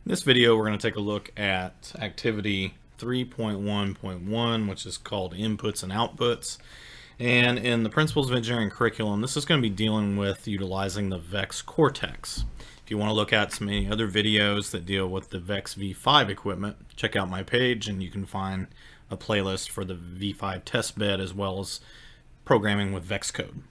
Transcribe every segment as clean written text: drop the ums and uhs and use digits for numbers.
In this video, we're going to take a look at activity 3.1.1, which is called Inputs and Outputs. And in the Principles of Engineering curriculum, this is going to be dealing with utilizing the VEX Cortex. If you want to look at some any other videos that deal with the VEX V5 equipment, check out my page and you can find a playlist for the V5 test bed as well as programming with VEX code.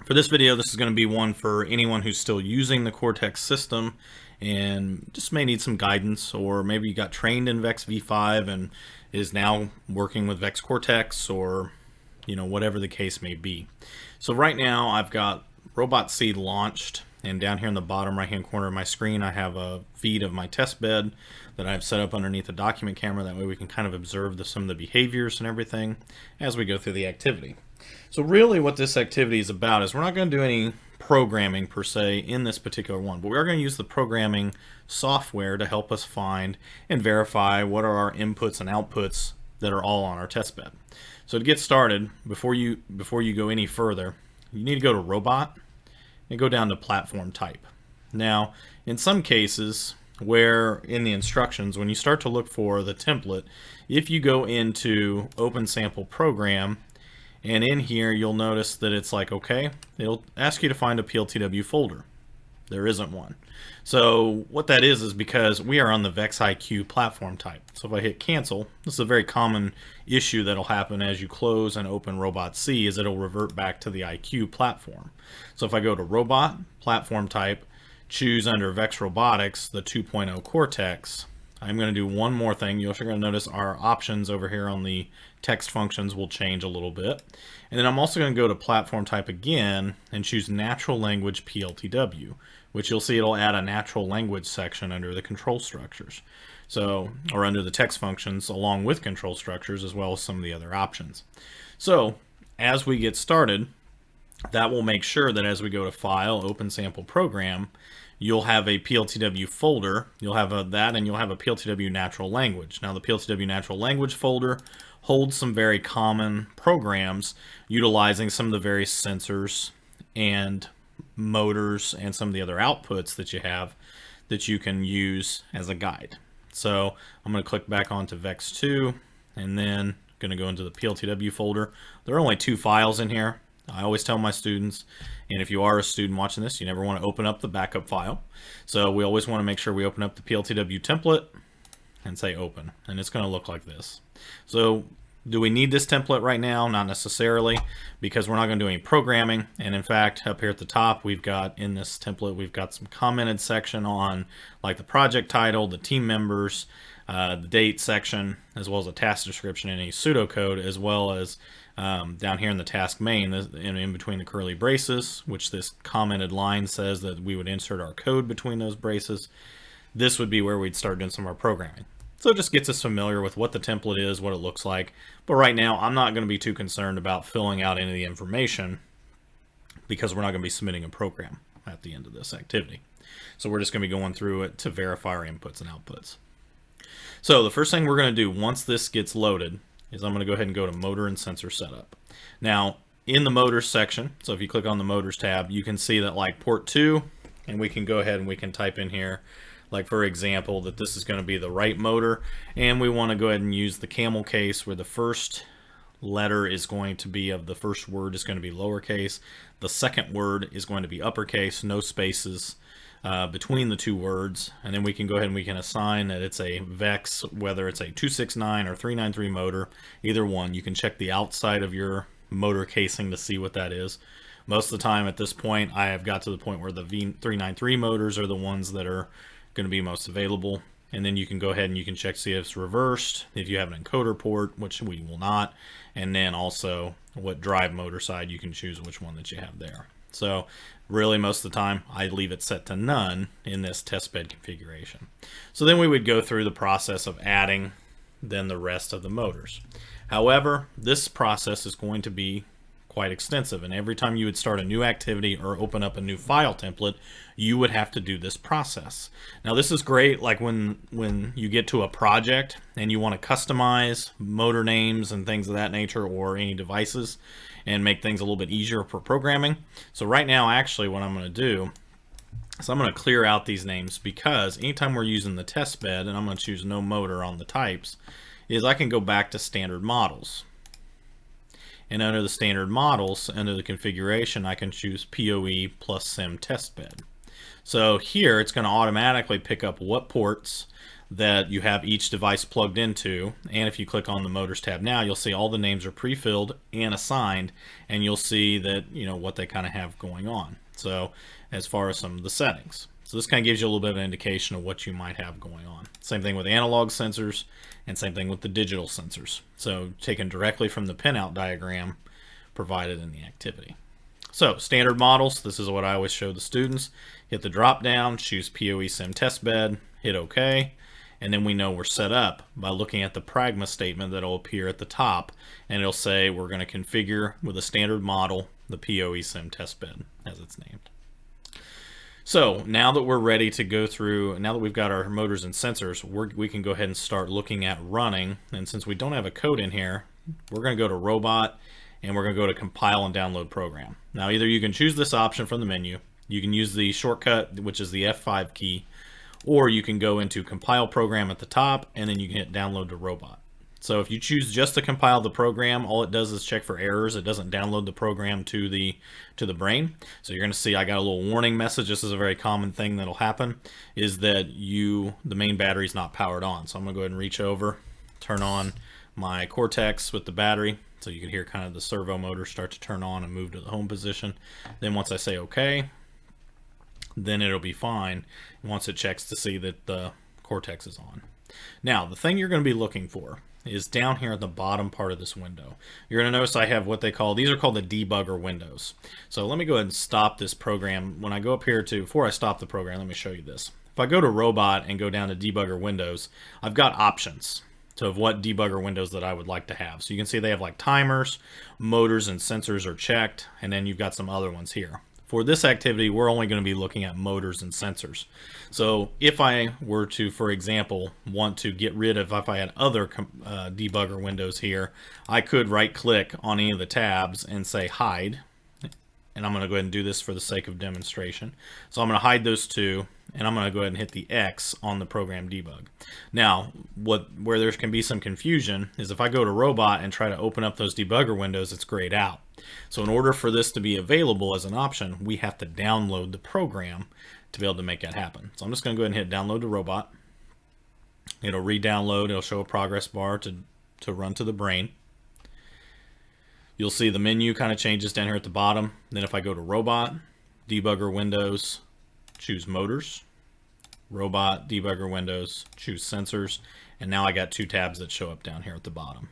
For this video, this is going to be one for anyone who's still using the Cortex system and just may need some guidance, or maybe you got trained in VEX V5 and is now working with VEX Cortex, or whatever the case may be. So right now I've got ROBOTC launched, and down here in the bottom right hand corner of my screen I have a feed of my test bed that I've set up underneath the document camera. That way we can kind of observe some of the behaviors and everything as we go through the activity. So really what this activity is about is we're not going to do any programming per se in this particular one, but we are going to use the programming software to help us find and verify what are our inputs and outputs that are all on our test bed. So to get started, before you go any further, you need to go to Robot and go down to Platform Type. Now, in some cases where in the instructions, when you start to look for the template, if you go into Open Sample Program, and in here you'll notice that it's like, okay, it'll ask you to find a PLTW folder. There isn't one. So what that is because we are on the VEX IQ platform type. So if I hit cancel, this is a very common issue that'll happen as you close and open ROBOTC, is it'll revert back to the IQ platform. So if I go to Robot, Platform Type, choose under VEX Robotics, the 2.0 Cortex, I'm going to do one more thing. You're going to notice our options over here on the text functions will change a little bit. And then I'm also going to go to Platform Type again and choose Natural Language PLTW, which you'll see it'll add a natural language section under the control structures. So, or under the text functions along with control structures, as well as some of the other options. So as we get started, that will make sure that as we go to File, Open Sample Program, you'll have a PLTW folder. You'll have that, and you'll have a PLTW natural language. Now the PLTW natural language folder holds some very common programs utilizing some of the various sensors and motors and some of the other outputs that you have that you can use as a guide. So I'm going to click back onto VEX 2 and then going to go into the PLTW folder. There are only 2 files in here. I always tell my students, and if you are a student watching this, you never want to open up the backup file. So we always want to make sure we open up the PLTW template and say open, and it's going to look like this. So do we need this template right now? Not necessarily, because we're not going to do any programming. And in fact, up here at the top, we've got in this template, we've got some commented section on like the project title, the team members, the date section, as well as a task description and a pseudocode, as well as down here in the task main, in between the curly braces, which this commented line says that we would insert our code between those braces. This would be where we'd start doing some of our programming. So it just gets us familiar with what the template is, what it looks like. But right now, I'm not going to be too concerned about filling out any of the information because we're not going to be submitting a program at the end of this activity. So we're just going to be going through it to verify our inputs and outputs. So the first thing we're going to do once this gets loaded is I'm going to go ahead and go to Motor and Sensor Setup. Now, in the Motors section, so if you click on the Motors tab, you can see that like port 2, and we can go ahead and we can type in here, like for example, that this is going to be the right motor, and we want to go ahead and use the camel case where the first letter is going to be of the first word is going to be lowercase, the second word is going to be uppercase, no spaces between the 2 words, and then we can go ahead and we can assign that it's a VEX, whether it's a 269 or 393 motor, either one. You can check the outside of your motor casing to see what that is. Most of the time at this point, I have got to the point where the V393 motors are the ones that are going to be most available, and then you can go ahead and you can check see if it's reversed, if you have an encoder port, which we will not, and then also what drive motor side you can choose which one that you have there. So really most of the time I leave it set to none in this test bed configuration. So then we would go through the process of adding then the rest of the motors. However, this process is going to be quite extensive, and every time you would start a new activity or open up a new file template, you would have to do this process. Now this is great like when you get to a project and you want to customize motor names and things of that nature, or any devices, and make things a little bit easier for programming. So right now actually what I'm going to do So I'm going to clear out these names because anytime we're using the test bed, and I'm going to choose no motor on the types, is I can go back to standard models. And under the standard models, under the configuration, I can choose PoE plus sim test bed. So here it's going to automatically pick up what ports that you have each device plugged into, and if you click on the motors tab now, you'll see all the names are pre-filled and assigned, and you'll see that, you know, what they kind of have going on. So as far as some of the settings, so this kind of gives you a little bit of an indication of what you might have going on. Same thing with analog sensors, and same thing with the digital sensors. So taken directly from the pinout diagram provided in the activity. So standard models, this is what I always show the students. Hit the drop down, choose PoE sim test bed, hit OK, and then we know we're set up by looking at the pragma statement that will appear at the top, and it'll say we're going to configure with a standard model the PoE sim test bed as it's named. So now that we're ready to go through, now that we've got our motors and sensors, we can go ahead and start looking at running. And since we don't have a code in here, we're going to go to Robot, and we're going to go to Compile and Download Program. Now either you can choose this option from the menu, you can use the shortcut, which is the F5 key, or you can go into Compile Program at the top, and then you can hit Download to Robot. So if you choose just to compile the program, all it does is check for errors. It doesn't download the program to the brain. So you're going to see I got a little warning message. This is a very common thing that'll happen, is that the main battery is not powered on. So I'm going to go ahead and reach over, turn on my Cortex with the battery, so you can hear kind of the servo motor start to turn on and move to the home position. Then once I say OK, then it'll be fine once it checks to see that the Cortex is on. Now, the thing you're going to be looking for is down here at the bottom part of this window. You're going to notice I have what they call, these are called the Debugger Windows. So let me go ahead and stop this program. When I go up here to, before I stop the program, let me show you this. If I go to Robot and go down to Debugger Windows, I've got options of what debugger windows that I would like to have. So you can see they have like timers, motors and sensors are checked, and then you've got some other ones here. For this activity, we're only going to be looking at motors and sensors. So if I were to, for example, want to get rid of, if I had other debugger windows here, I could right click on any of the tabs and say hide. And I'm going to go ahead and do this for the sake of demonstration. So I'm going to hide those two, and I'm going to go ahead and hit the X on the program debug. Now, where there can be some confusion is if I go to Robot and try to open up those debugger windows, it's grayed out. So in order for this to be available as an option, we have to download the program to be able to make that happen. So I'm just going to go ahead and hit download to Robot. It'll re-download. It'll show a progress bar to run to the brain. You'll see the menu kind of changes down here at the bottom. Then if I go to Robot, Debugger Windows, choose Motors, Robot, Debugger Windows, choose Sensors, and now I got two tabs that show up down here at the bottom.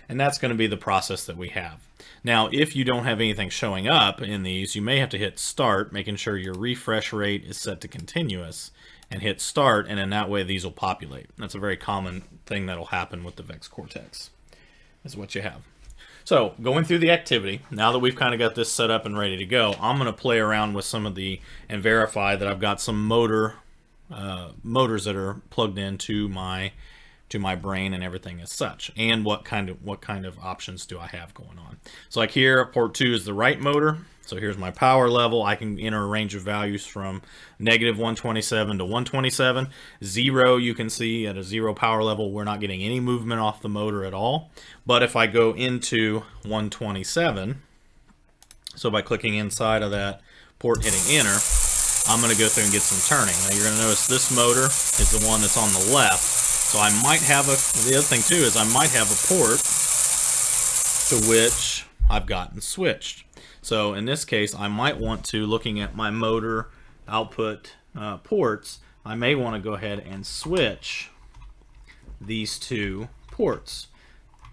And that's going to be the process that we have. Now, if you don't have anything showing up in these, you may have to hit Start, making sure your refresh rate is set to continuous, and hit Start, and in that way these will populate. That's a very common thing that'll happen with the VEX Cortex, is what you have. So going through the activity, now that we've kind of got this set up and ready to go, I'm going to play around with some of and verify that I've got some motors that are plugged into my brain and everything as such, and what kind of options do I have going on. So like here, port 2 is the right motor. So here's my power level. I can enter a range of values from -127 to 127. 0, you can see at a 0 power level, we're not getting any movement off the motor at all. But if I go into 127, so by clicking inside of that port, hitting enter, I'm going to go through and get some turning. Now you're going to notice this motor is the one that's on the left. So I might have the other thing too is I might have a port to which I've gotten switched. So in this case, I might want to, looking at my motor output ports, I may want to go ahead and switch these two ports,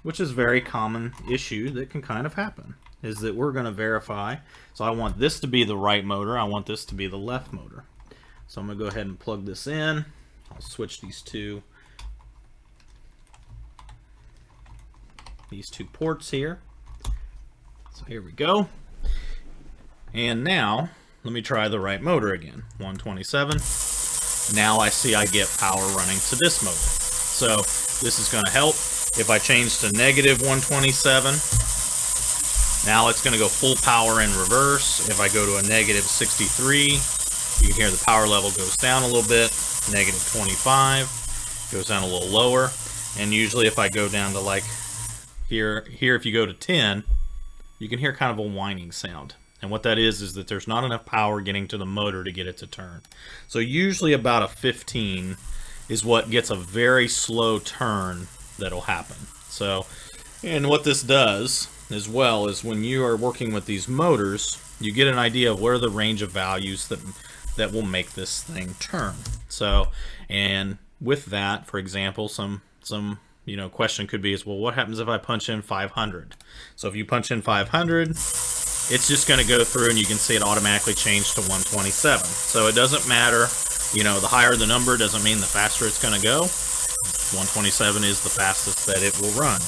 which is a very common issue that can kind of happen, is that we're going to verify. So I want this to be the right motor, I want this to be the left motor. So I'm going to go ahead and plug this in. I'll switch these two ports here. So here we go. And now let me try the right motor again. 127. Now I see I get power running to this motor. So this is going to help. If I change to -127, now it's going to go full power in reverse. If I go to a -63, You can hear the power level goes down a little bit, negative 25, goes down a little lower, and usually if I go down to like here if you go to 10, you can hear kind of a whining sound. And what that is that there's not enough power getting to the motor to get it to turn. So usually about a 15 is what gets a very slow turn that'll happen. So, and what this does as well is when you are working with these motors, you get an idea of where the range of values that will make this thing turn. So, and with that, for example, some question could be is, well, what happens if I punch in 500? So if you punch in 500, it's just going to go through and you can see it automatically change to 127. So it doesn't matter, the higher the number doesn't mean the faster it's going to go. 127 is the fastest that it will run.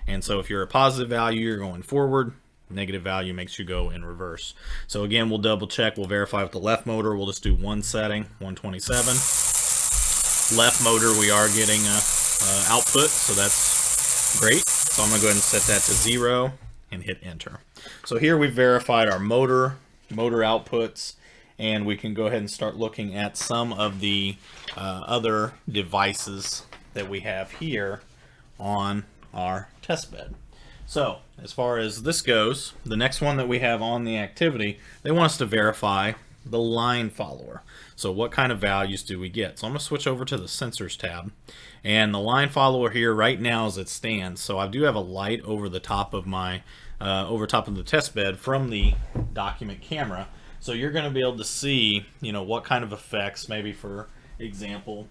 And so if you're a positive value, you're going forward. Negative value makes you go in reverse. So again, we'll double check. We'll verify with the left motor. We'll just do one setting, 127. Left motor, we are getting output, so that's great. So I'm going to go ahead and set that to 0 and hit enter. So here we've verified our motor outputs, and we can go ahead and start looking at some of the other devices that we have here on our test bed. So as far as this goes, the next one that we have on the activity, they want us to verify the line follower. So what kind of values do we get? So I'm going to switch over to the sensors tab, and the line follower here right now as it stands. So I do have a light over the top of my top of the test bed from the document camera. So you're going to be able to see, what kind of effects, maybe for example,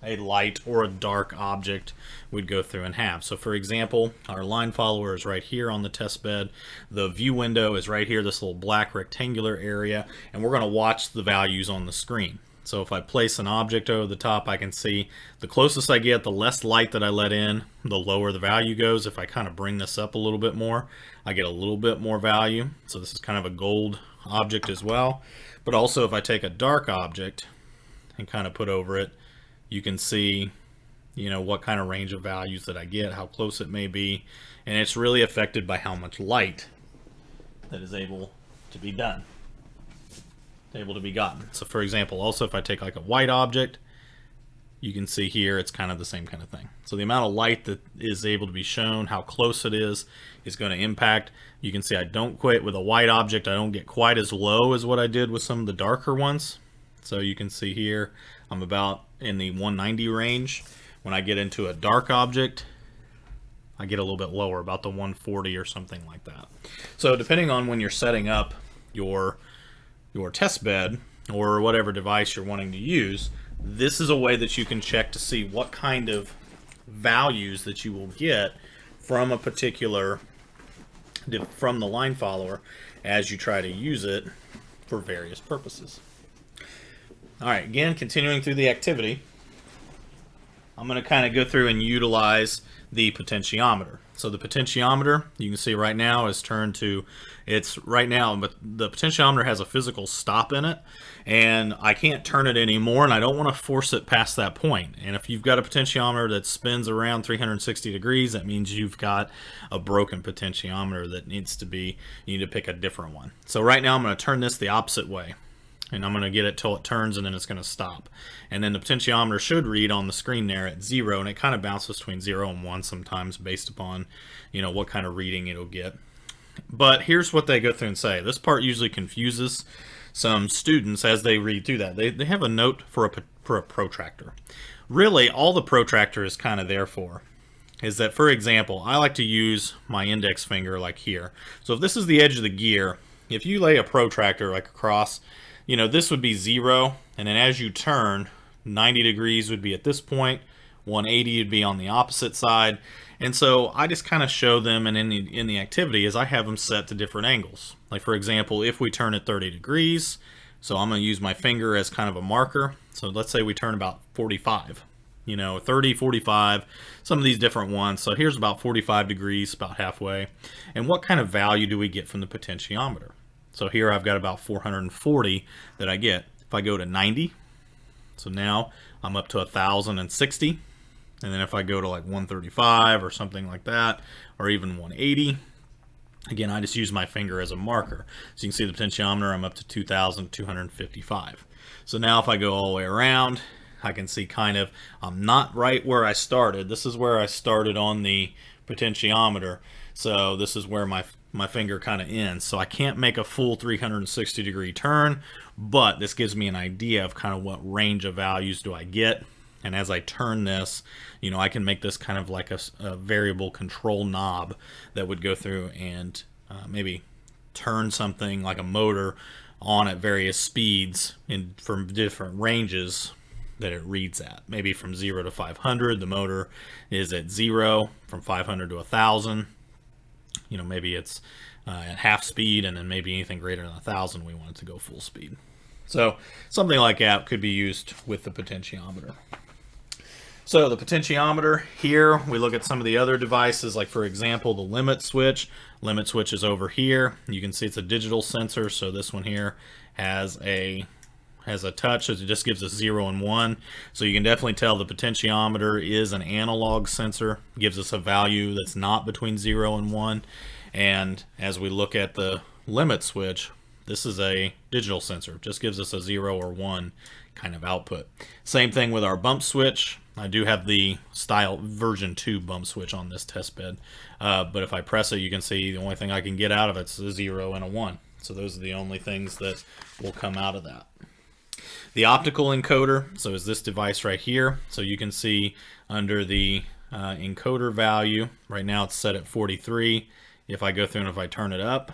a light or a dark object would go through and have. So for example, our line follower is right here on the test bed. The view window is right here, this little black rectangular area, and we're going to watch the values on the screen. So if I place an object over the top, I can see the closest I get, the less light that I let in, the lower the value goes. If I kind of bring this up a little bit more, I get a little bit more value. So this is kind of a gold object as well. But also if I take a dark object and kind of put over it, you can see, what kind of range of values that I get, how close it may be, and it's really affected by how much light that is able to be done, able to be gotten. So for example, also if I take like a white object, you can see here it's kind of the same kind of thing. So the amount of light that is able to be shown, how close it is going to impact. You can see I don't quite, with a white object, I don't get quite as low as what I did with some of the darker ones. So you can see here, I'm about in the 190 range. When I get into a dark object, I get a little bit lower, about the 140 or something like that. So depending on when you're setting up your test bed or whatever device you're wanting to use, this is a way that you can check to see what kind of values that you will get from a particular, from the line follower as you try to use it for various purposes. Alright, again, continuing through the activity, I'm going to kind of go through and utilize the potentiometer. So the potentiometer, you can see right now is turned to, it's right now, but the potentiometer has a physical stop in it, and I can't turn it anymore, and I don't want to force it past that point. And if you've got a potentiometer that spins around 360 degrees, that means you've got a broken potentiometer that needs to be, you need to pick a different one. So right now I'm going to turn this the opposite way. And I'm going to get it till it turns, and then it's going to stop. And then the potentiometer should read on the screen there at 0, and it kind of bounces between 0 and 1 sometimes based upon, what kind of reading it'll get. But here's what they go through and say. This part usually confuses some students as they read through that. They have a note for a protractor. Really, all the protractor is kind of there for is that, for example, I like to use my index finger like here. So if this is the edge of the gear, if you lay a protractor like across, this would be 0, and then as you turn, 90 degrees would be at this point, 180 would be on the opposite side. And so I just kind of show them, and in the activity is I have them set to different angles. Like for example, if we turn at 30 degrees, so I'm going to use my finger as kind of a marker. So let's say we turn about 45, 30, 45, some of these different ones. So here's about 45 degrees, about halfway. And what kind of value do we get from the potentiometer? So here I've got about 440 that I get. If I go to 90, so now I'm up to 1,060. And then if I go to like 135 or something like that, or even 180, Again, I just use my finger as a marker. So you can see the potentiometer, I'm up to 2,255. So now if I go all the way around, I can see kind of, I'm not right where I started. This is where I started on the potentiometer. So this is where my finger kind of ends. So I can't make a full 360 degree turn, but this gives me an idea of kind of what range of values do I get. And as I turn this, you know, I can make this kind of like a variable control knob that would go through and maybe turn something like a motor on at various speeds from different ranges that it reads at. Maybe from 0 to 500, the motor is at 0, from 500 to 1,000. You know, maybe it's at half speed, and then maybe anything greater than 1,000, we want it to go full speed. So something like that could be used with the potentiometer. So the potentiometer here, we look at some of the other devices, like for example, the limit switch. Limit switch is over here. You can see it's a digital sensor, so this one here has a touch, so it just gives us 0 and 1. So you can definitely tell the potentiometer is an analog sensor, gives us a value that's not between 0 and 1. And as we look at the limit switch, this is a digital sensor, just gives us a 0 or 1 kind of output. Same thing with our bump switch. I do have the style version 2 bump switch on this test bed, but if I press it, you can see the only thing I can get out of it is a 0 and a 1. So those are the only things that will come out of that. The optical encoder, so is this device right here. So you can see under the encoder value, right now it's set at 43. If I go through and if I turn it up,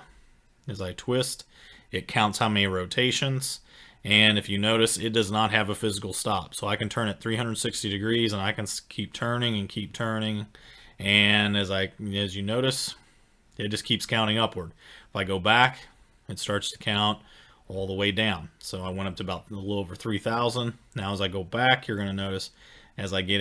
as I twist, it counts how many rotations. And if you notice, it does not have a physical stop. So I can turn it 360 degrees and I can keep turning and keep turning. And as you notice, it just keeps counting upward. If I go back, it starts to count all the way down. So I went up to about a little over 3,000. Now as I go back, you're going to notice as I get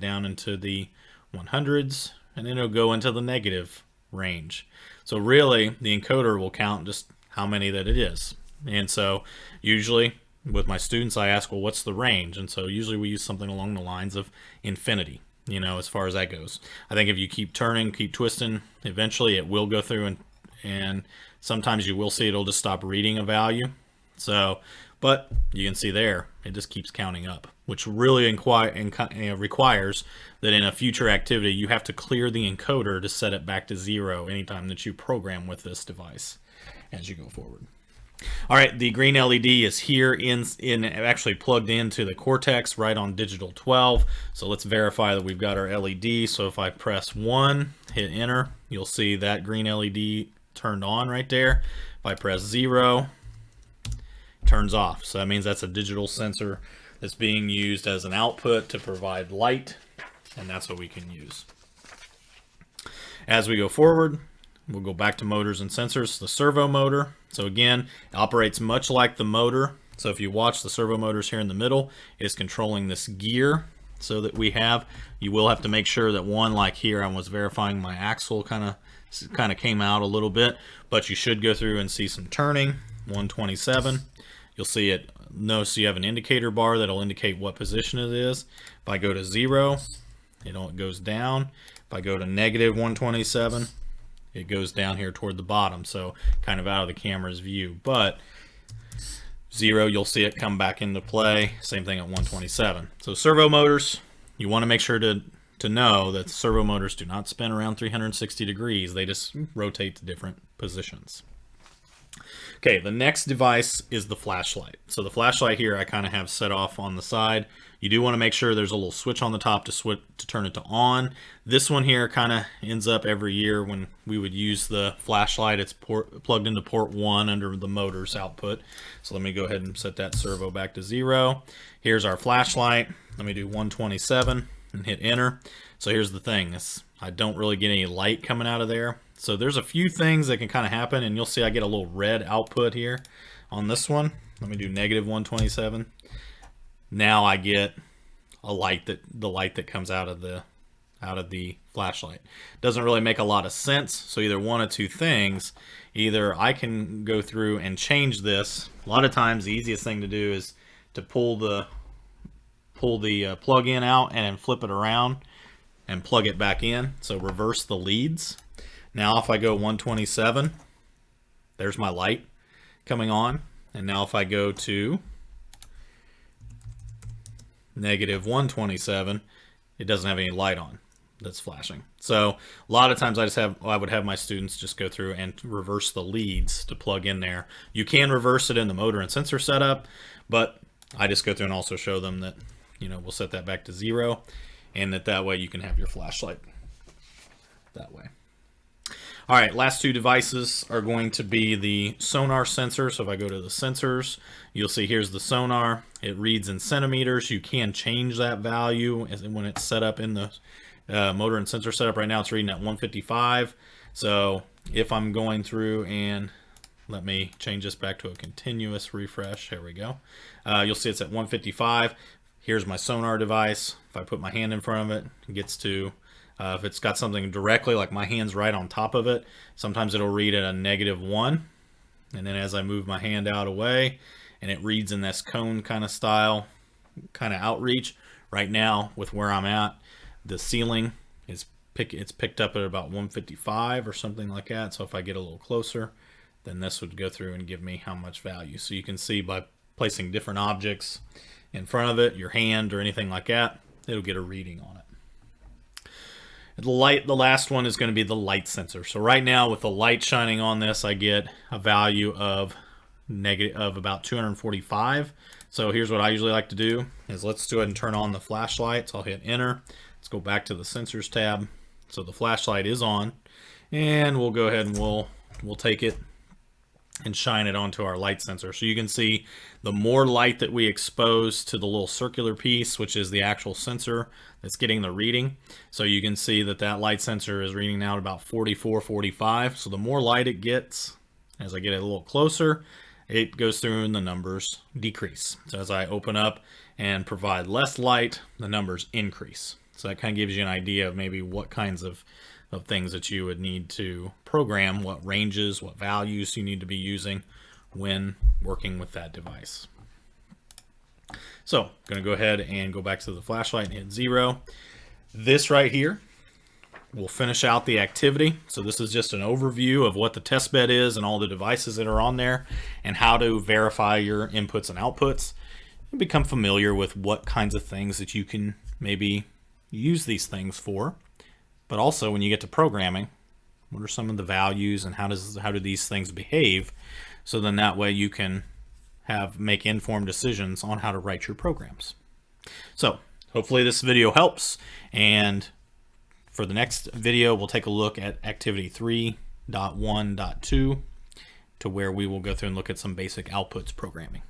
down into the 100s, and then it'll go into the negative range. So really, the encoder will count just how many that it is. And so usually with my students, I ask, well, what's the range? And so usually we use something along the lines of infinity, you know, as far as that goes. I think if you keep turning, keep twisting, eventually it will go through, and sometimes you will see it'll just stop reading a value. So, but you can see there, it just keeps counting up, which really requires that in a future activity, you have to clear the encoder to set it back to 0 anytime that you program with this device as you go forward. All right, the green LED is here actually plugged into the Cortex right on digital 12. So let's verify that we've got our LED. So if I press 1, hit enter, you'll see that green LED turned on right there. If I press 0, it turns off. So that means that's a digital sensor that's being used as an output to provide light, and that's what we can use. As we go forward, we'll go back to motors and sensors. The servo motor, so again, it operates much like the motor. So if you watch, the servo motors here in the middle is controlling this gear. So that you will have to make sure that one, like here, I was verifying my axle kind of came out a little bit, but you should go through and see some turning. 127, you'll see it. Notice you have an indicator bar that'll indicate what position it is. If I go to 0, it goes down. If I go to negative 127, it goes down here toward the bottom, so kind of out of the camera's view. But 0, you'll see it come back into play. Same thing at 127. So servo motors, you want to make sure to know that servo motors do not spin around 360 degrees. They just rotate to different positions. Okay, the next device is the flashlight. So the flashlight here I kind of have set off on the side. You do want to make sure there's a little switch on the top to turn it to on. This one here kind of ends up every year when we would use the flashlight. It's plugged into port 1 under the motor's output. So let me go ahead and set that servo back to 0. Here's our flashlight. Let me do 127 and hit enter. So here's the thing. I don't really get any light coming out of there. So there's a few things that can kind of happen, and you'll see I get a little red output here on this one. Let me do negative 127. Now I get the light that comes out of the flashlight. Doesn't really make a lot of sense. So either one of two things. Either I can go through and change this. A lot of times the easiest thing to do is to pull the plug-in out and then flip it around and plug it back in. So reverse the leads. Now if I go 127, there's my light coming on. And now if I go to -127, it doesn't have any light on that's flashing. So a lot of times I would have my students just go through and reverse the leads to plug in there. You can reverse it in the motor and sensor setup, but I just go through and also show them that, you know, we'll set that back to 0, and that way you can have your flashlight that way. All right, last two devices are going to be the sonar sensor. So if I go to the sensors, you'll see here's the sonar. It reads in centimeters. You can change that value when it's set up in the motor and sensor setup. Right now it's reading at 155. So if I'm going through and let me change this back to a continuous refresh. Here we go. You'll see it's at 155. Here's my sonar device. If I put my hand in front of it, it gets to if it's got something directly, like my hand's right on top of it, sometimes it'll read at a -1. And then as I move my hand out away, and it reads in this cone kind of style, kind of outreach. Right now, with where I'm at, the ceiling is it's picked up at about 155 or something like that. So if I get a little closer, then this would go through and give me how much value. So you can see by placing different objects in front of it, your hand or anything like that, it'll get a reading on it. The last one is going to be the light sensor. So right now with the light shining on this, I get a value of about 245. So here's what I usually like to do is let's go ahead and turn on the flashlight. So I'll hit enter. Let's go back to the sensors tab. So the flashlight is on, and we'll go ahead and we'll take it and shine it onto our light sensor. So you can see the more light that we expose to the little circular piece, which is the actual sensor that's getting the reading. So you can see that that light sensor is reading now at about 44, 45. So the more light it gets, as I get it a little closer, it goes through and the numbers decrease. So as I open up and provide less light, the numbers increase. So that kind of gives you an idea of maybe what kinds of things that you would need to program, what ranges, what values you need to be using when working with that device. So I'm going to go ahead and go back to the flashlight and hit 0. This right here will finish out the activity. So this is just an overview of what the test bed is and all the devices that are on there and how to verify your inputs and outputs and become familiar with what kinds of things that you can maybe use these things for. But also when you get to programming, what are some of the values and how do these things behave? So then that way you can make informed decisions on how to write your programs. So hopefully this video helps, and for the next video we'll take a look at activity 3.1.2 to where we will go through and look at some basic outputs programming.